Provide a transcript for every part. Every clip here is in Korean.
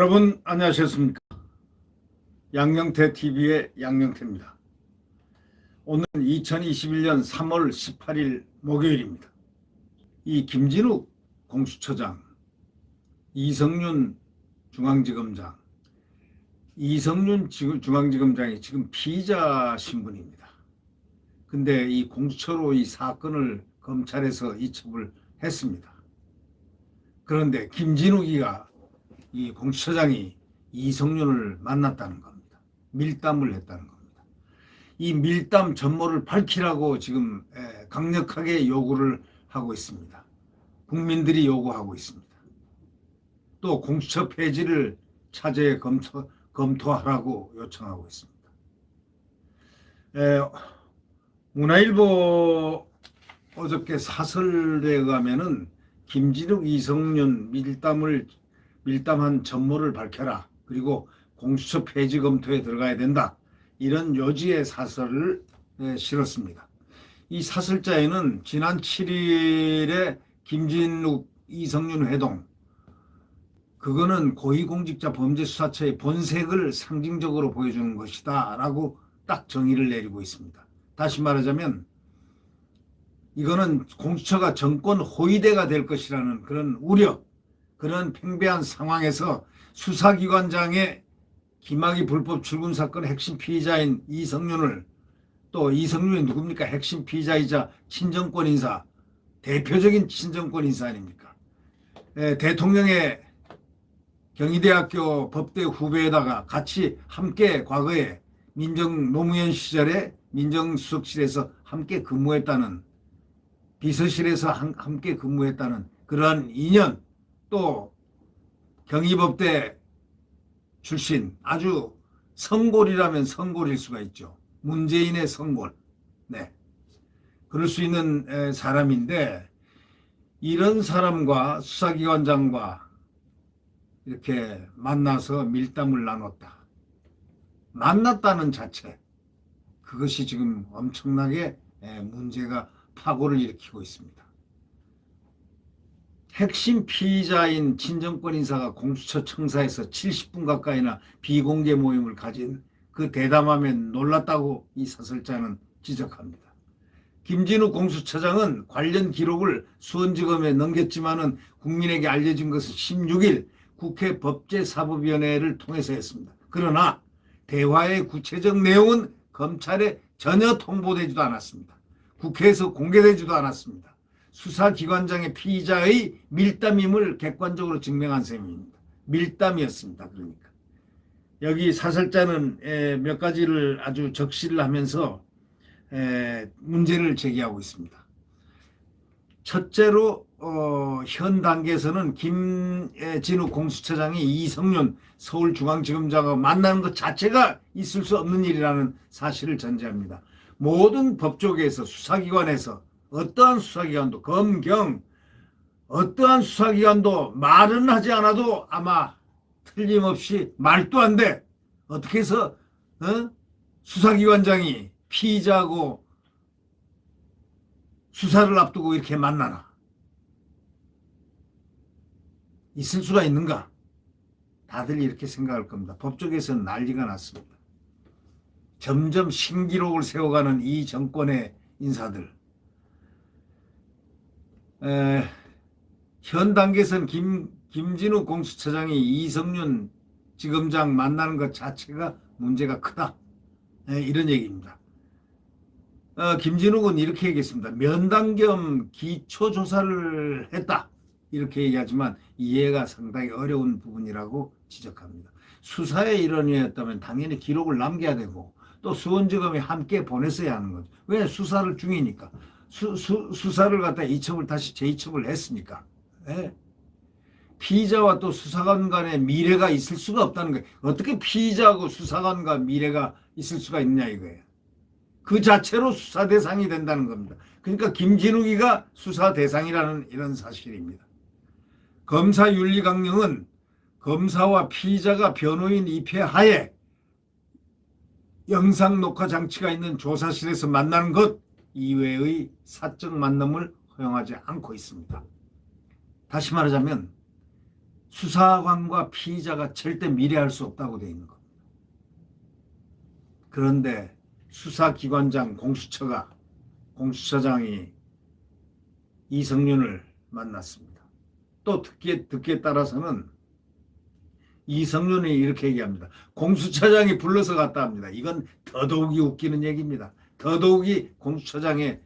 여러분 안녕하셨습니까? 양영태 TV의 양영태입니다. 오늘은 2021년 3월 18일 목요일입니다. 이 김진욱 공수처장, 이성윤 중앙지검장, 이성윤 중앙지검장이 지금 피의자 신분입니다. 근데 이 공수처로 이 사건을 검찰에서 이첩을 했습니다. 그런데 김진욱이가 이 공수처장이 이성윤을 만났다는 겁니다. 밀담을 했다는 겁니다. 이 밀담 전모를 밝히라고 지금 강력하게 요구를 하고 있습니다. 국민들이 요구하고 있습니다. 또 공수처 폐지를 차제에 검토하라고 요청하고 있습니다. 문화일보 어저께 사설에 의하면은 김진욱, 이성윤 밀담한 전모를 밝혀라. 그리고 공수처 폐지 검토에 들어가야 된다. 이런 요지의 사설을 실었습니다. 이 사설자에는 지난 7일에 김진욱, 이성윤 회동, 그거는 고위공직자 범죄수사처의 본색을 상징적으로 보여주는 것이다 라고 딱 정의를 내리고 있습니다. 다시 말하자면 이거는 공수처가 정권 호위대가 될 것이라는 그런 우려, 그런 팽배한 상황에서 수사기관장의 김학의 불법 출금 사건의 핵심 피의자인 이성윤을, 또 이성윤이 누굽니까? 핵심 피의자이자 친정권 인사, 대표적인 친정권 인사 아닙니까? 대통령의 경희대학교 법대 후배에다가 같이 함께 과거에 노무현 시절에 민정수석실에서 함께 근무했다는, 비서실에서 함께 근무했다는 그러한 인연, 또 경희법대 출신, 아주 성골이라면 성골일 수가 있죠. 문재인의 성골. 네, 그럴 수 있는 사람인데, 이런 사람과 수사기관장과 이렇게 만나서 밀담을 나눴다. 만났다는 자체, 그것이 지금 엄청나게 문제가 파고를 일으키고 있습니다. 핵심 피의자인 친정권 인사가 공수처 청사에서 70분 가까이나 비공개 모임을 가진 그 대담함에 놀랐다고 이 사설자는 지적합니다. 김진욱 공수처장은 관련 기록을 수원지검에 넘겼지만은 국민에게 알려진 것은 16일 국회 법제사법위원회를 통해서였습니다. 그러나 대화의 구체적 내용은 검찰에 전혀 통보되지도 않았습니다. 국회에서 공개되지도 않았습니다. 수사기관장의 피의자의 밀담임을 객관적으로 증명한 셈입니다. 밀담이었습니다. 그러니까 여기 사설자는 몇 가지를 아주 적시를 하면서 문제를 제기하고 있습니다. 첫째로 현 단계에서는 김진욱 공수처장이 이성윤 서울중앙지검장과 만나는 것 자체가 있을 수 없는 일이라는 사실을 전제합니다. 모든 법조계에서, 수사기관에서, 어떠한 수사기관도, 검경 어떠한 수사기관도 말은 하지 않아도 아마 틀림없이 말도 안 돼. 어떻게 해서 수사기관장이 피의자하고 수사를 앞두고 이렇게 만나나? 있을 수가 있는가? 다들 이렇게 생각할 겁니다. 법조계에서는 난리가 났습니다. 점점 신기록을 세워가는 이 정권의 인사들. 현 단계에서는 김진욱 공수처장이 이성윤 지검장 만나는 것 자체가 문제가 크다. 이런 얘기입니다. 김진욱은 이렇게 얘기했습니다. 면담 겸 기초조사를 했다. 이렇게 얘기하지만 이해가 상당히 어려운 부분이라고 지적합니다. 수사의 일원이었다면 당연히 기록을 남겨야 되고, 또 수원지검이 함께 보냈어야 하는 거죠. 왜? 수사를 중이니까. 수사를 갖다 이첩을 다시 재이첩을 했으니까. 네. 피의자와 또 수사관 간의 미래가 있을 수가 없다는 거예요. 어떻게 피의자하고 수사관 간 미래가 있을 수가 있냐 이거예요. 그 자체로 수사 대상이 된다는 겁니다. 그러니까 김진욱이가 수사 대상이라는 이런 사실입니다. 검사 윤리 강령은 검사와 피의자가 변호인 입회 하에 영상 녹화 장치가 있는 조사실에서 만나는 것 이외의 사적 만남을 허용하지 않고 있습니다. 다시 말하자면 수사관과 피의자가 절대 미래할 수 없다고 되어 있는 겁니다. 그런데 수사기관장 공수처장이 이성윤을 만났습니다. 또 듣기에 따라서는 이성윤이 이렇게 얘기합니다. 공수처장이 불러서 갔다 합니다. 이건 더더욱이 웃기는 얘기입니다. 더더욱이 공수처장의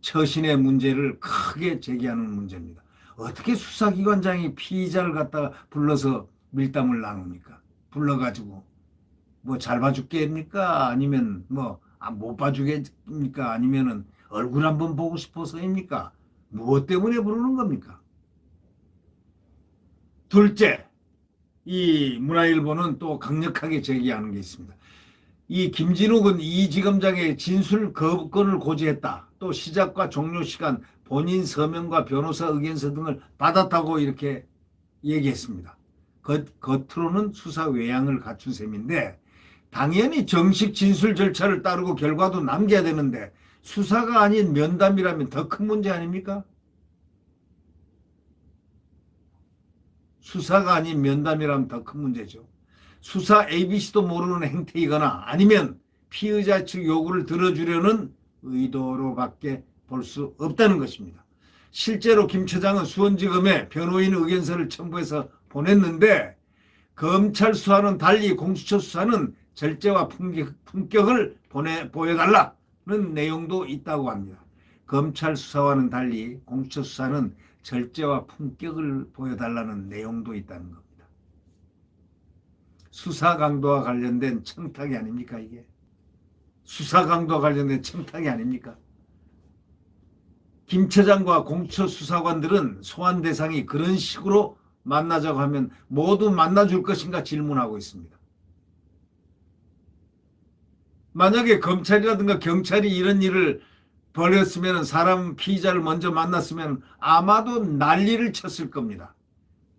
처신의 문제를 크게 제기하는 문제입니다. 어떻게 수사기관장이 피의자를 갖다가 불러서 밀담을 나눕니까? 불러가지고 뭐 잘 봐줄게입니까? 아니면 뭐 못 봐주겠습니까? 아니면은 얼굴 한번 보고 싶어서입니까? 무엇 때문에 부르는 겁니까? 둘째, 이 문화일보는 또 강력하게 제기하는 게 있습니다. 이 김진욱은 이 지검장의 진술 거부권을 고지했다. 또 시작과 종료 시간, 본인 서명과 변호사 의견서 등을 받았다고 이렇게 얘기했습니다. 겉으로는 수사 외양을 갖춘 셈인데 당연히 정식 진술 절차를 따르고 결과도 남겨야 되는데 수사가 아닌 면담이라면 더 큰 문제 아닙니까? 수사가 아닌 면담이라면 더 큰 문제죠. 수사 ABC도 모르는 행태이거나 아니면 피의자 측 요구를 들어주려는 의도로밖에 볼 수 없다는 것입니다. 실제로 김 처장은 수원지검에 변호인 의견서를 첨부해서 보냈는데 검찰 수사는 달리 공수처 수사는 절제와 품격을 보여달라는 내용도 있다고 합니다. 검찰 수사와는 달리 공수처 수사는 절제와 품격을 보여달라는 내용도 있다는 겁니다. 수사 강도와 관련된 청탁이 아닙니까 이게? 수사 강도와 관련된 청탁이 아닙니까? 김 처장과 공수처 수사관들은 소환 대상이 그런 식으로 만나자고 하면 모두 만나줄 것인가 질문하고 있습니다. 만약에 검찰이라든가 경찰이 이런 일을 벌였으면 사람 피의자를 먼저 만났으면 아마도 난리를 쳤을 겁니다.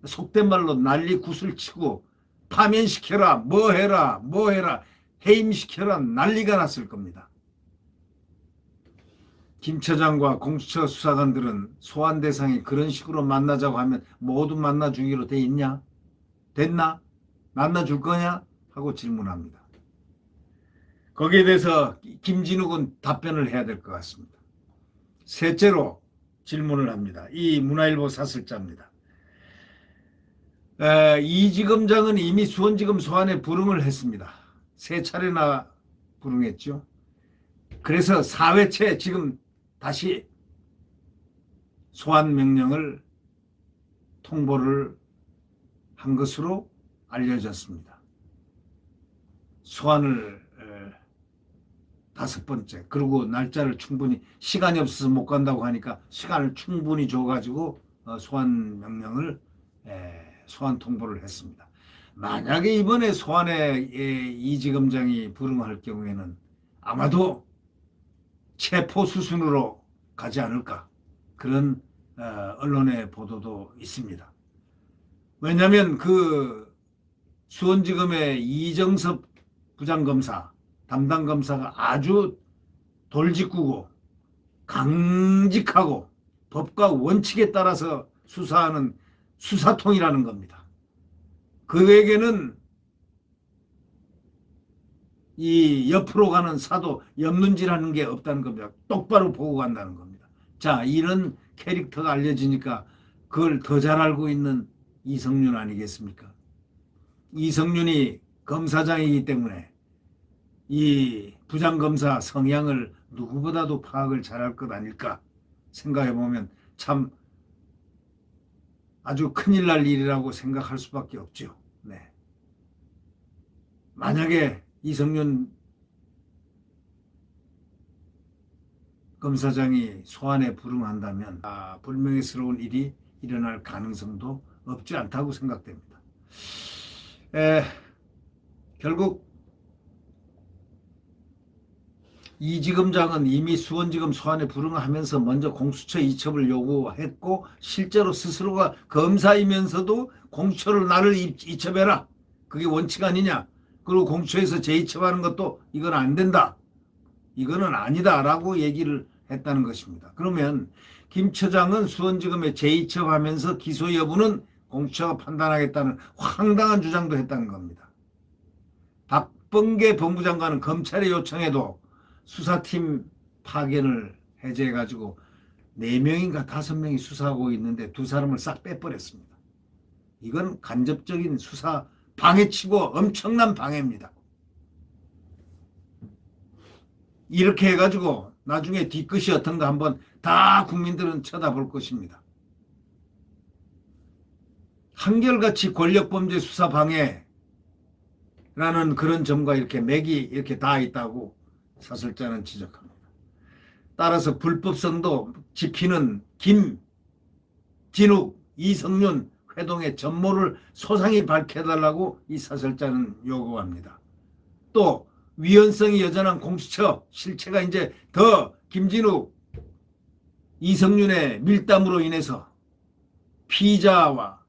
속된 말로 난리 굿을 치고 파면시켜라 뭐 해라 해임시켜라 난리가 났을 겁니다. 김 처장과 공수처 수사관들은 소환 대상이 그런 식으로 만나자고 하면 모두 만나주기로 돼 있냐? 됐나? 만나줄 거냐? 하고 질문합니다. 거기에 대해서 김진욱은 답변을 해야 될 것 같습니다. 셋째로 질문을 합니다. 이 문화일보 사설자입니다. 이 지검장은 이미 수원지검 소환에 불응을 했습니다. 3차례나 불응했죠. 그래서 4회째 지금 다시 소환 명령을 통보를 한 것으로 알려졌습니다. 소환을 5번째. 그리고 날짜를 충분히 시간이 없어서 못 간다고 하니까 시간을 충분히 줘가지고 소환 명령을 소환 통보를 했습니다. 만약에 이번에 소환에 이 지검장이 불응할 경우에는 아마도 체포 수순으로 가지 않을까 그런 언론의 보도도 있습니다. 왜냐하면 그 수원지검의 이정섭 부장검사 담당 검사가 아주 돌직구고 강직하고 법과 원칙에 따라서 수사하는 수사통이라는 겁니다. 그에게는 이 옆으로 가는 사도 옆눈질하는 게 없다는 겁니다. 똑바로 보고 간다는 겁니다. 자, 이런 캐릭터가 알려지니까 그걸 더 잘 알고 있는 이성윤 아니겠습니까? 이성윤이 검사장이기 때문에 이 부장검사 성향을 누구보다도 파악을 잘할 것 아닐까 생각해보면 참 아주 큰일 날 일이라고 생각할 수밖에 없죠. 네. 만약에 이성윤 검사장이 소환에 불응한다면 불명예스러운 일이 일어날 가능성도 없지 않다고 생각됩니다. 결국 이 지검장은 이미 수원지검 소환에 불응하면서 먼저 공수처 이첩을 요구했고 실제로 스스로가 검사이면서도 공수처를 나를 이첩해라. 그게 원칙 아니냐. 그리고 공수처에서 재이첩하는 것도 이건 안 된다. 이거는 아니다라고 얘기를 했다는 것입니다. 그러면 김 처장은 수원지검에 재이첩하면서 기소 여부는 공수처가 판단하겠다는 황당한 주장도 했다는 겁니다. 박범계 법무장관은 검찰에 요청해도 수사팀 파견을 해제해가지고 4명인가 5명이 수사하고 있는데 2사람을 싹 빼버렸습니다. 이건 간접적인 수사 방해치고 엄청난 방해입니다. 이렇게 해가지고 나중에 뒤끝이 어떤가 한번 다 국민들은 쳐다볼 것입니다. 한결같이 권력범죄 수사 방해라는 그런 점과 이렇게 맥이 이렇게 다 있다고 사설자는 지적합니다. 따라서 불법성도 짚히는 김진욱, 이성윤 회동의 전모를 소상히 밝혀달라고 이 사설자는 요구합니다. 또 위헌성이 여전한 공수처 실체가 이제 더 김진욱, 이성윤의 밀담으로 인해서 피의자와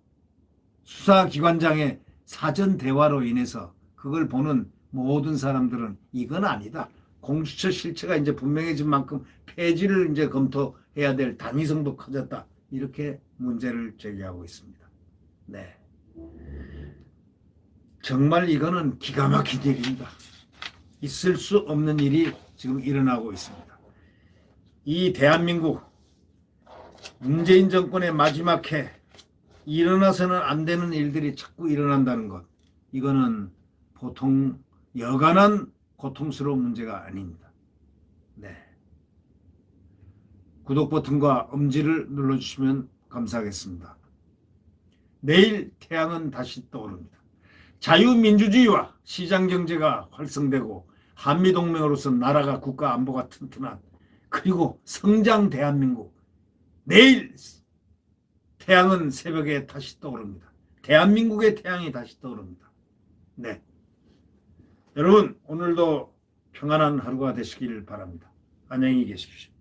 수사기관장의 사전 대화로 인해서 그걸 보는 모든 사람들은 이건 아니다. 공수처 실체가 이제 분명해진 만큼 폐지를 이제 검토해야 될 당위성도 커졌다. 이렇게 문제를 제기하고 있습니다. 네. 정말 이거는 기가 막힌 일입니다. 있을 수 없는 일이 지금 일어나고 있습니다. 이 대한민국 문재인 정권의 마지막 해 일어나서는 안 되는 일들이 자꾸 일어난다는 것. 이거는 보통 여간한 고통스러운 문제가 아닙니다. 네. 구독 버튼과 엄지를 눌러주시면 감사하겠습니다. 내일 태양은 다시 떠오릅니다. 자유민주주의와 시장경제가 활성되고 한미동맹으로서 나라가 국가 안보가 튼튼한 그리고 성장 대한민국. 내일 태양은 새벽에 다시 떠오릅니다. 대한민국의 태양이 다시 떠오릅니다. 네. 여러분 오늘도 평안한 하루가 되시길 바랍니다. 안녕히 계십시오.